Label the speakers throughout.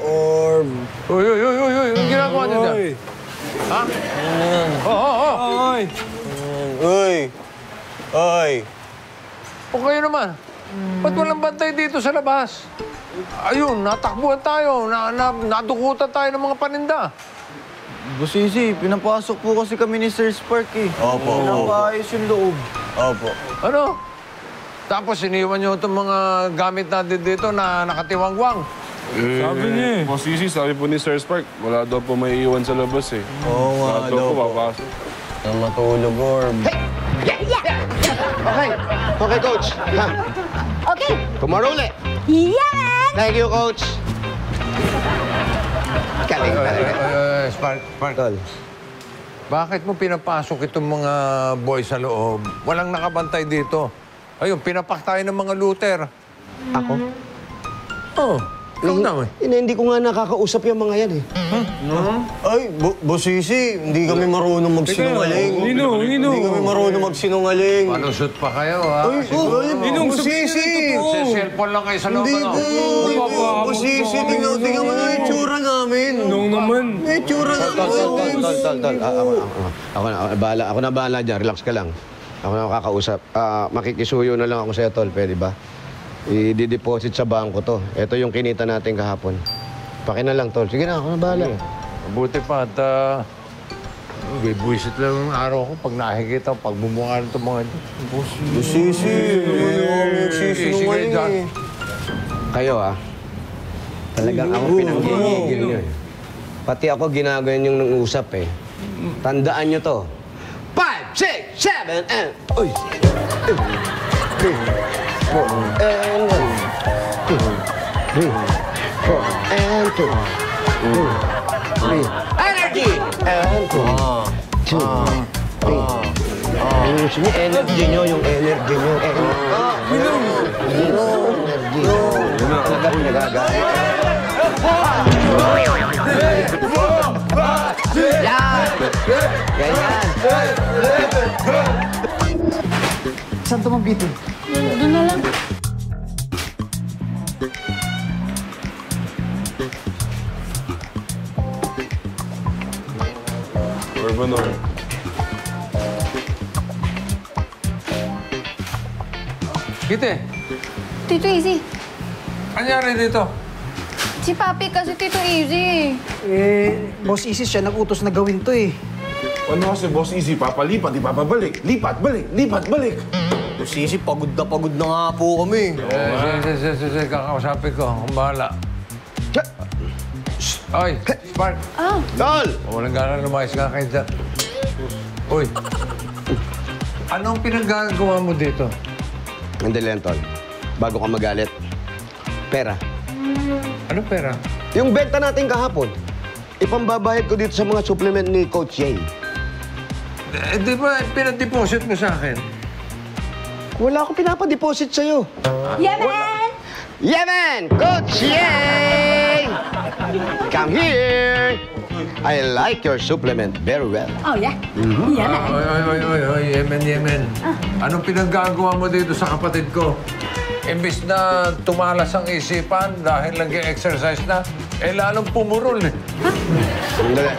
Speaker 1: Orb.
Speaker 2: Uy, yung ginagawa niyo dyan? Ha?
Speaker 1: Oy! Uy! Oy!
Speaker 2: O kayo naman, ba't walang bantay dito sa labas? Ayun, natakbuhan tayo, nadukutan tayo ng mga paninda.
Speaker 3: Boss Easy, pinapasok po kasi kami ni Sir Spark eh.
Speaker 1: Opo.
Speaker 3: Pinapaayos yung loob.
Speaker 1: Opo.
Speaker 2: Ano? Tapos iniwan niyo itong mga gamit natin dito na nakatiwangwang.
Speaker 4: Sabi niya eh. Boss Easy, sabi po ni Sir Spark, wala daw po may iwan sa labas eh.
Speaker 1: Oo nga
Speaker 4: Lahat
Speaker 1: daw
Speaker 4: po
Speaker 1: po.
Speaker 4: papasok.
Speaker 1: Na matulog, Orb.
Speaker 5: Okay. Okay, Coach. Ha?
Speaker 6: Okay.
Speaker 5: Tomorrow ulit.
Speaker 6: Yan!
Speaker 5: Thank you, Coach. Galing talaga.
Speaker 2: Spark,
Speaker 5: Tol.
Speaker 2: bakit mo pinapasok itong mga boys sa loob? Walang nakabantay dito. Ayun, pinapak tayo ng mga looter.
Speaker 5: Ako?
Speaker 2: Oh, ikaw na eh.
Speaker 5: Hindi ko nga nakakausap yung mga yan eh.
Speaker 1: Ay, Boss Easy, hindi kami marunong magsinungaling.
Speaker 4: Nino.
Speaker 1: Hindi kami marunong magsinungaling.
Speaker 2: Palusot pa kayo, ha?
Speaker 1: Ay,
Speaker 4: Ninong,
Speaker 1: Boss Easy!
Speaker 2: Sa cellphone lang kayo sa loob,
Speaker 1: Hindi
Speaker 2: ano?
Speaker 1: po! Boss Easy, tingnan mo na yung itsura namin.
Speaker 4: Nung naman.
Speaker 1: Yung itsura namin.
Speaker 5: Tol. Ako na bahala dyan. Relax ka lang. Ako na makakausap. Makikisuyo na lang ako sa'yo, Tol. Pwede ba? I-deposit sa bangko to. Ito yung kinita natin kahapon. Paki na lang, Tol. Sige na, ako na bahala.
Speaker 2: Mabuti pa at buwisit lang yung araw ko pag nakikita ko, pag bumukha ng mga ito.
Speaker 1: Boss Easy, hindi kami nagsisinungaling
Speaker 2: John.
Speaker 1: eh.
Speaker 5: Kayo, talagang ako pinanggigigil nyo eh. Pati ako ginagawa yung nang-usap eh. Tandaan nyo to. 5, 6, 7, and... Uy! 4 and 1. 2, 3, 4 and 2. 3. Energy! And 2. 2, 3. Yung energy nyo, yung energy nyo. Energy. Talaga pinagagaya. Yan! Ganyan!
Speaker 3: Saan tumambito?
Speaker 6: Doon na lang.
Speaker 4: Urban or...
Speaker 2: Kite,
Speaker 6: Tito Easy.
Speaker 2: anyari dito?
Speaker 6: Si Papi kasi Tito Easy.
Speaker 3: Boss Easy siya nag-utos na gawin to eh.
Speaker 4: Ano kasi, Boss Easy, papalipat, ipapabalik. Lipat, balik.
Speaker 1: Boss Easy, pagod na nga po kami.
Speaker 2: Sige, kakausapin ko. Ang bahala. Oy, Spark.
Speaker 5: Tol!
Speaker 2: Walang gana lumayas ka kayo dyan. Uy, anong pinagagawa mo dito?
Speaker 5: Andali lang, Tol. Bago ka magalit. Pera.
Speaker 2: Ano pera?
Speaker 5: Yung benta natin kahapon, ipambabayad ko dito sa mga supplement ni Coach Jay.
Speaker 2: Di ba pinadeposit mo sa akin?
Speaker 5: Wala akong pinapadeposit sa'yo.
Speaker 6: Yeah, man!
Speaker 5: Yeah, man! Coach Jay! Come here! I like your supplement very well.
Speaker 6: Oh, yeah? Yeah, man.
Speaker 2: Oy, Yemen. Anong pinagagawa mo dito sa kapatid ko? Imbis na tumalas ang isipan dahil nag-exercise na, lalong pumurol eh.
Speaker 5: Sandali.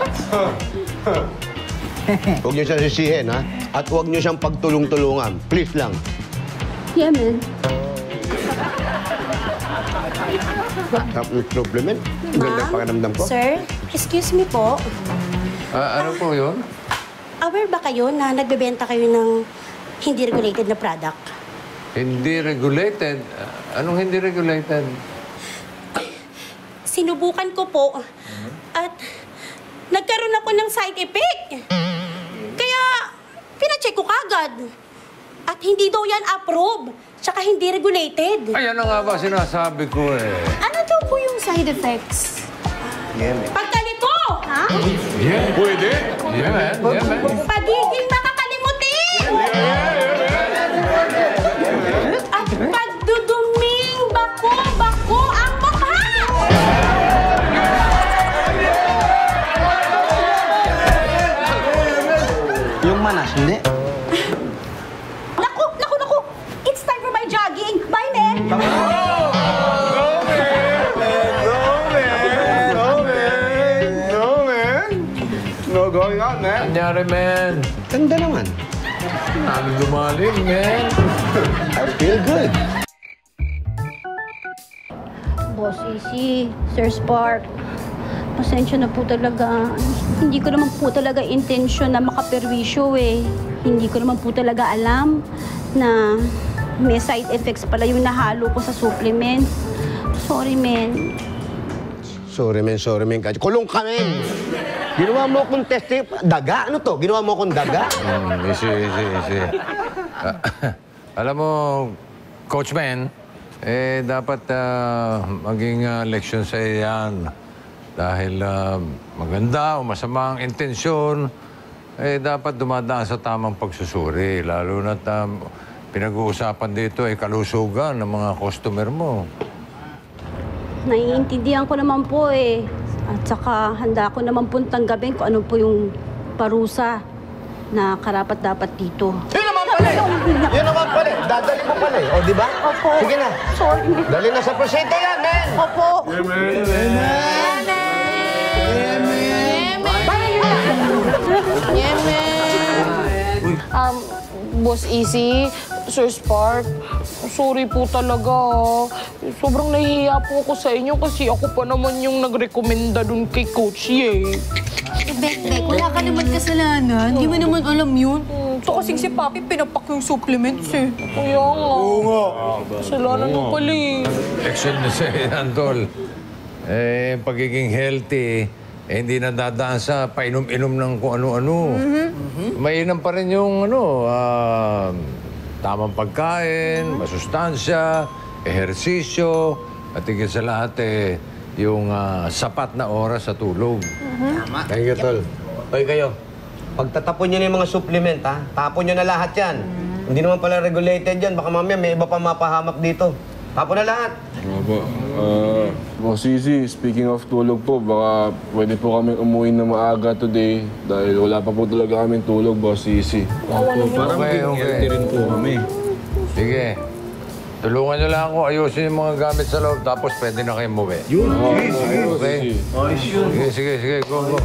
Speaker 5: Huwag niyo siyang sisihin, ha? At huwag niyo siyang pagtulong-tulungan. Please lang.
Speaker 6: Yeah, man.
Speaker 5: Supplement? Ganda pakiramdam ko.
Speaker 7: Sir, excuse me po.
Speaker 2: Ano po yun?
Speaker 7: Aware ba kayo na nagbebenta kayo ng hindi regulated na product?
Speaker 2: Hindi regulated. Anong hindi regulated?
Speaker 7: Sinubukan ko po at nagkaroon ako ng side effect. Kaya pinacheck ko kagad. At hindi daw yan approve. Tsaka hindi regulated.
Speaker 2: Ayan na nga ba sinasabi ko eh.
Speaker 6: Ano daw po yung side effects?
Speaker 7: Pagkalito! Ha?
Speaker 2: Yeah.
Speaker 4: Pwede?
Speaker 2: Yeah, man.
Speaker 7: Pagiging makakalimutin! At pagduduming bako ang mukha!
Speaker 5: Yung manas, hindi.
Speaker 7: Naku! It's time for my jogging! Bye, men!
Speaker 4: out, man.
Speaker 2: Anyari, men.
Speaker 5: Ganda naman.
Speaker 2: Lalo lumalim, men.
Speaker 5: I feel good.
Speaker 6: Boss Easy, Sir Spark, pasensya na po talaga. Hindi ko naman po talaga intensyon na makaperwisyo eh. Hindi ko naman po talaga alam na may side effects pala yung nahalo ko sa supplement. Sorry, men.
Speaker 5: Sorry, men. Kulong ka, men. Ginawa mo akong testing. Daga? Ano to? Ginawa mo akong daga?
Speaker 2: Easy. Alam mo, Coach Ben, dapat maging leksyon sa yan. Dahil maganda o masama ang intensyon, dapat dumadaan sa tamang pagsusuri. Lalo na't pinag-uusapan dito ay kalusugan ng mga customer mo.
Speaker 6: Naiintindihan ko naman po eh. At saka handa ko naman po tanggapin kung ano po yung parusa na karapat-dapat dito.
Speaker 5: Yun naman pala eh. Dadali mo pala eh. O, di ba?
Speaker 6: Opo.
Speaker 5: Sige na.
Speaker 6: Sorry.
Speaker 5: Dali na sa presinto yan, men.
Speaker 6: Opo.
Speaker 8: Boss Easy, Sir Spark, sorry po talaga. Sobrang nahihiya po ako sa inyo kasi ako pa naman yung nagrekomenda dun kay Coach Ye.
Speaker 9: Bek, wala ka naman kasalanan. Hindi mo naman alam yun.
Speaker 8: So kasing si Papi pinapak yung supplements eh. Kaya nga. Oo nga. Kasalanan mo pala eh.
Speaker 2: Leksyon na siya, Antol. Pagiging healthy, hindi na dadaan sa painom-inom ng kung ano-ano. Mainam pa rin yung tamang pagkain, masustansya, ehersisyo, at higit sa lahat yung sapat na oras sa tulog.
Speaker 5: Tama. Thank you, Tol. Hoy kayo, pagtatapon nyo na yung mga supplement, ha? Tapon nyo na lahat yan. Hindi naman pala regulated yan. Baka mamaya may iba pa mapahamak dito. Tapon na lahat.
Speaker 4: Opo. Boss Easy, speaking of tulog po, baka pwede po kami umuwi na maaga today dahil wala pa po talaga kaming tulog, Boss Easy.
Speaker 2: Okay.
Speaker 3: rin po kami.
Speaker 2: Sige. Tulungan nyo lang ako, ayusin yung mga gamit sa loob, tapos pwede na kayo umuwi. Okay? Sige. Go.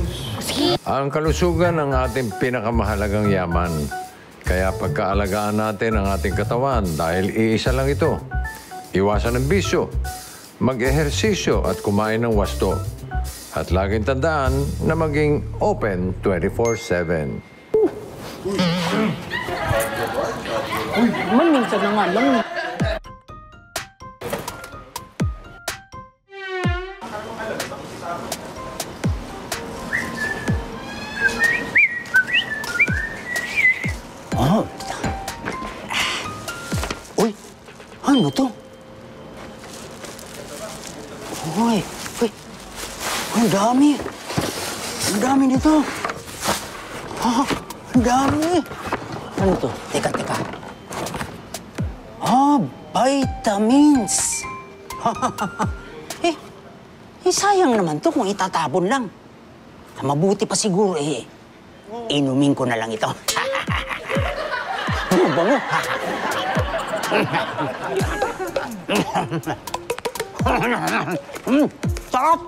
Speaker 2: Ang kalusugan ang ating pinakamahalagang yaman. Kaya pagkaalagaan natin ang ating katawan dahil iisa lang ito. Iwasan ng bisyo, mag-ehersisyo at kumain ng wasto. At laging tandaan na maging open 24/7.
Speaker 8: Minsan na nga lang.
Speaker 10: Uy, ano to? Uy, ang dami. Ang dami nito. Ang dami. Ano to? Teka. Vitamins. Sayang naman to kung itatapon lang. Mabuti pa siguro inumin ko na lang ito. Bango. Sarap!